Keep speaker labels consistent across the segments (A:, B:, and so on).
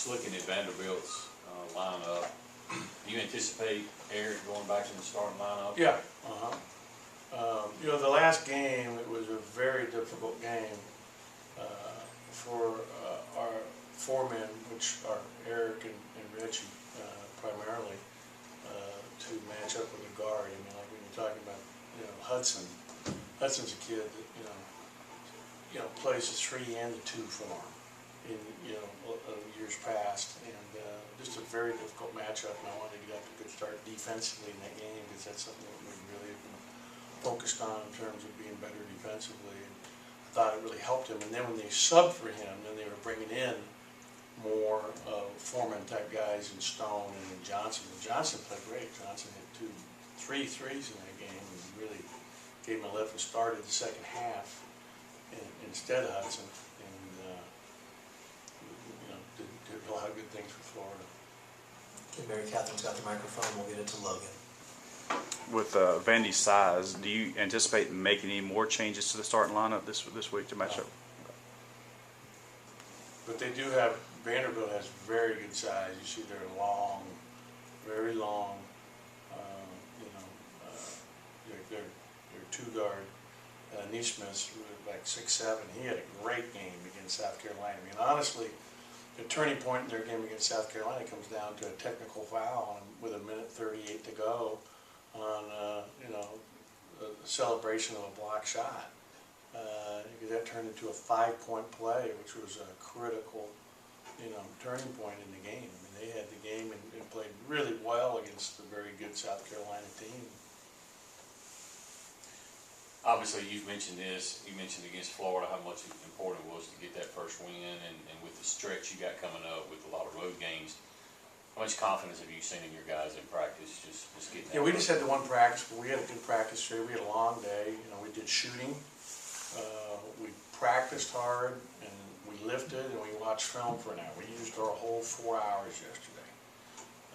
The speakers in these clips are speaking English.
A: Just looking at Vanderbilt's lineup, do you anticipate Eric going back to the starting lineup?
B: Yeah. You know, the last game, it was a very difficult game for our foremen, which are Eric and Richie primarily, to match up with the guard. I mean, like when you're talking about, you know, Hudson's a kid that, you know, plays the 3 and the 2 for him in, you know, years past, and just a very difficult matchup. And I wanted to get up a good start defensively in that game because that's something that we really have been focused on in terms of being better defensively. And I thought it really helped him. And then when they subbed for him, then they were bringing in more foreman type guys in Stone and in Johnson. And Johnson played great. Johnson hit 3 threes in that game and really gave him a lift and started the second half instead of Hudson. Did a lot of good things for Florida.
C: Okay, Mary Catherine's got the microphone. We'll get it to Logan.
D: With Vandy's size, do you anticipate making any more changes to the starting lineup this week to match up?
B: But they do have, Vanderbilt has very good size. You see they're long, very long, they're 2-guard. Neesmith's like 6'7". He had a great game against South Carolina. I mean, honestly, the turning point in their game against South Carolina comes down to a technical foul with 1:38 to go on, a celebration of a block shot. That turned into a 5-point play, which was a critical, turning point in the game. I mean, they had the game and played really well against a very good South Carolina team.
A: Obviously, you've mentioned this. You mentioned against Florida how much important it was to get that first win, and with the stretch you got coming up with a lot of road games, how much confidence have you seen in your guys in practice? Just getting that.
B: Yeah, we just had the one practice, but we had a good practice today. We had a long day. We did shooting. We practiced hard, and we lifted, and we watched film for an hour. We used our whole 4 hours yesterday.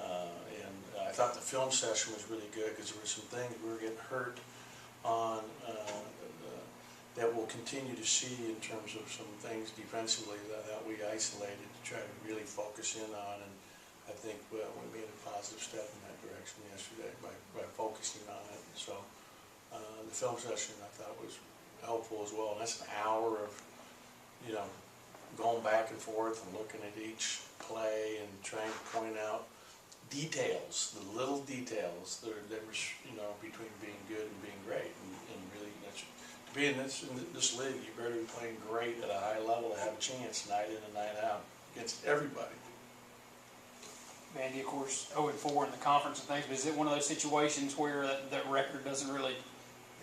B: And I thought the film session was really good because there were some things we were getting hurt on that we'll continue to see in terms of some things defensively that we isolated to try to really focus in on, and I think we made a positive step in that direction yesterday by focusing on it. And so the film session I thought was helpful as well, and that's an hour of going back and forth and looking at each play and trying to point out details, the little details that are between being good and being great, and really to be in this league, you better be playing great at a high level to have a chance night in and night out against everybody.
E: Vandy, of course, 0-4 in the conference and things, but is it one of those situations where that record doesn't really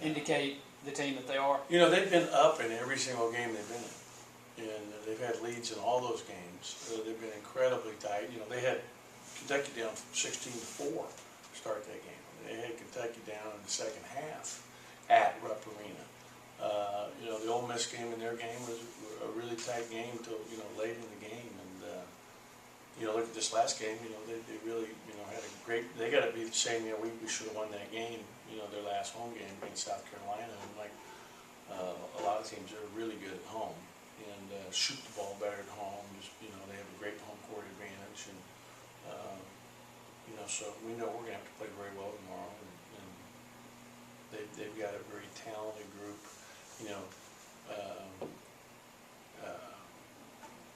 E: indicate the team that they are?
B: They've been up in every single game they've been in, and they've had leads in all those games. They've been incredibly tight. They had Kentucky down 16-4 to start that game. They had Kentucky down in the second half at Rupp Arena. The Ole Miss game in their game was a really tight game until late in the game. And look at this last game. They really had a great. They got to be saying we should have won that game. Their last home game against South Carolina. And like a lot of teams, they're really good at home and shoot the ball better at home. Just they have a great home court advantage and. So we know we're going to have to play very well tomorrow, and they've got a very talented group.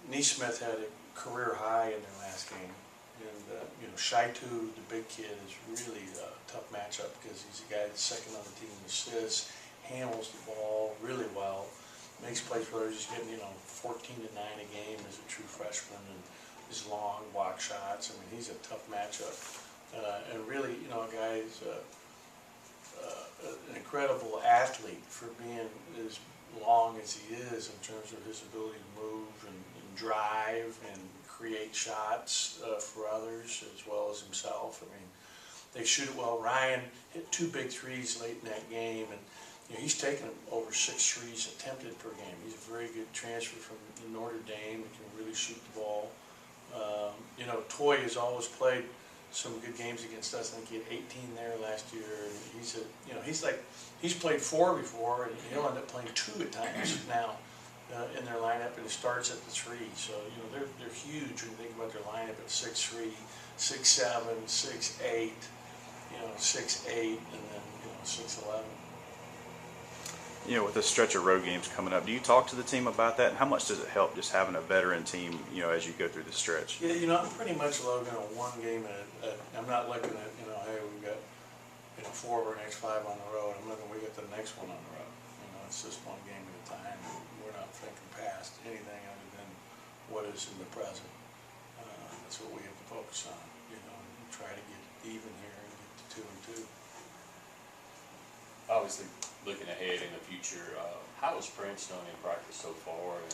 B: Neesmith had a career high in their last game, and Shaitu, the big kid, is really a tough matchup because he's a guy that's second on the team in assists, handles the ball really well, makes plays for others. He's getting 14 to 9 a game as a true freshman, and his long block shots. I mean, he's a tough matchup. And really, a guy is an incredible athlete for being as long as he is in terms of his ability to move and drive and create shots for others as well as himself. I mean, they shoot it well. Ryan hit 2 big threes late in that game, and he's taken over 6 threes attempted per game. He's a very good transfer from Notre Dame and can really shoot the ball. Toy has always played some good games against us. I think he had 18 there last year. And he's played 4 before, and he'll end up playing 2 at times now in their lineup, and it starts at the 3. So they're huge when you think about their lineup at 6'3", 6'7", 6'8", 6'8", and then 6'11".
D: With the stretch of road games coming up, do you talk to the team about that? And how much does it help just having a veteran team, as you go through the stretch?
B: Yeah, I'm pretty much logging on one game I'm not looking at, hey, we've got 4 of our next 5 on the road. I'm looking, we got the next one on the road. It's just one game at a time. We're not thinking past anything other than what is in the present. That's what we have to focus on, and try to get even here and get to 2-2.
A: Obviously, looking ahead in the future, how has Prince done in practice so far? And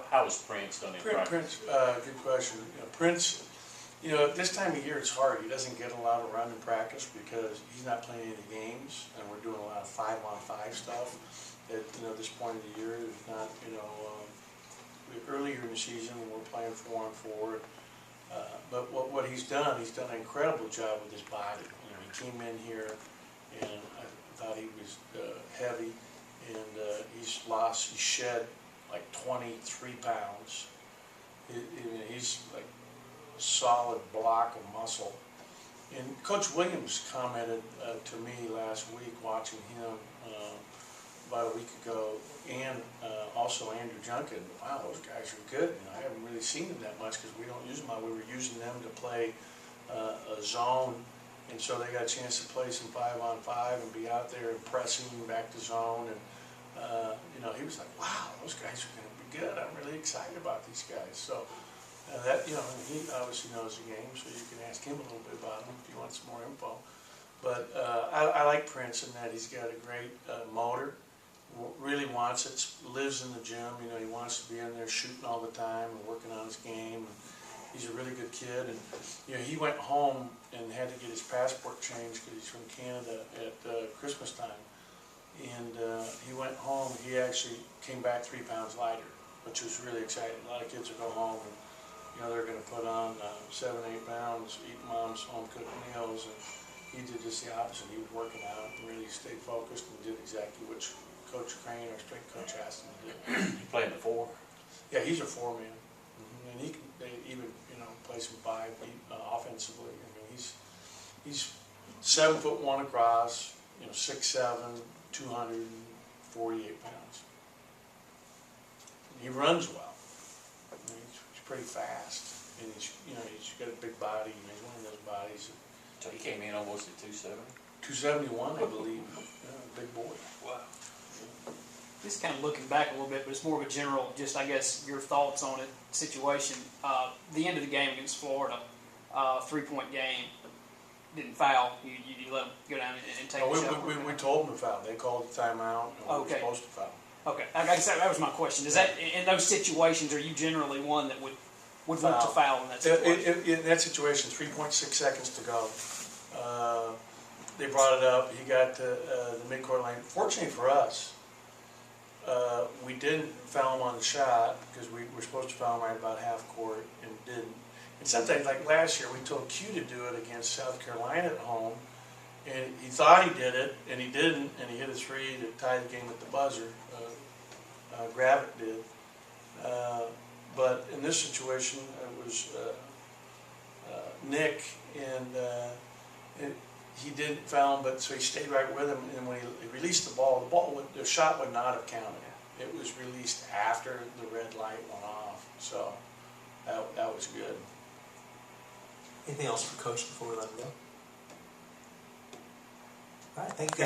A: how has Prince done in practice?
B: Good question. Prince, this time of year it's hard. He doesn't get a lot of run in practice because he's not playing any games, and we're doing a lot of 5-on-5 stuff. At this point of the year, there's not, earlier in the season when we're playing 4-on-4. But what he's done an incredible job with his body. He came in here and I thought he was heavy, and he shed like 23 pounds. He's like a solid block of muscle. And Coach Williams commented to me last week watching him about a week ago, and also Andrew Junkin. Wow, those guys are good. I haven't really seen them that much because we don't use them. We were using them to play a zone, and so they got a chance to play some 5-on-5 and be out there and pressing back to zone. And he was like, "Wow, those guys are going to be good. I'm really excited about these guys." So he obviously knows the game, so you can ask him a little bit about him if you want some more info. But I like Prince in that he's got a great motor. Really wants it, lives in the gym, he wants to be in there shooting all the time and working on his game. And he's a really good kid, and he went home and had to get his passport changed because he's from Canada at Christmas time. And he went home, he actually came back 3 pounds lighter, which was really exciting. A lot of kids will go home and they're going to put on 7, 8 pounds, eat mom's home cooked meals, and he did just the opposite. He was working out and really stayed focused and did exactly what Coach Crane, our strength coach, asked him to do.
A: He played in the 4.
B: Yeah, he's a 4-man, and he can even play some 5 offensively. He's 7'1" across, 6'7", 248 pounds. He runs well. He's pretty fast, and he's got a big body. He's one of those bodies.
A: So he came in almost at 270.
B: 271, I believe. Big boy.
A: Wow.
E: Just kind of looking back a little bit, but it's more of a general, just I guess your thoughts on it, situation. The end of the game against Florida, 3-point game, didn't foul. You let them go down and take the shot.
B: We told them to foul. They called the timeout, and we were supposed to foul.
E: Okay, I guess that was my question. Is that in those situations, are you generally one that would look to foul in that situation?
B: In that situation, 3.6 seconds to go. They brought it up. He got to the midcourt line. Fortunately for us, we didn't foul him on the shot because we were supposed to foul him right about half court and didn't. And sometimes, like last year, we told Q to do it against South Carolina at home, and he thought he did it, and he didn't, and he hit a 3 to tie the game at the buzzer. Gravett did. But in this situation, it was Nick, and he didn't foul him, but so he stayed right with him. And when he released the ball, the shot would not have counted. It was released after the red light went off, so that was good.
C: Anything else for Coach before we let him go? All right, thank you.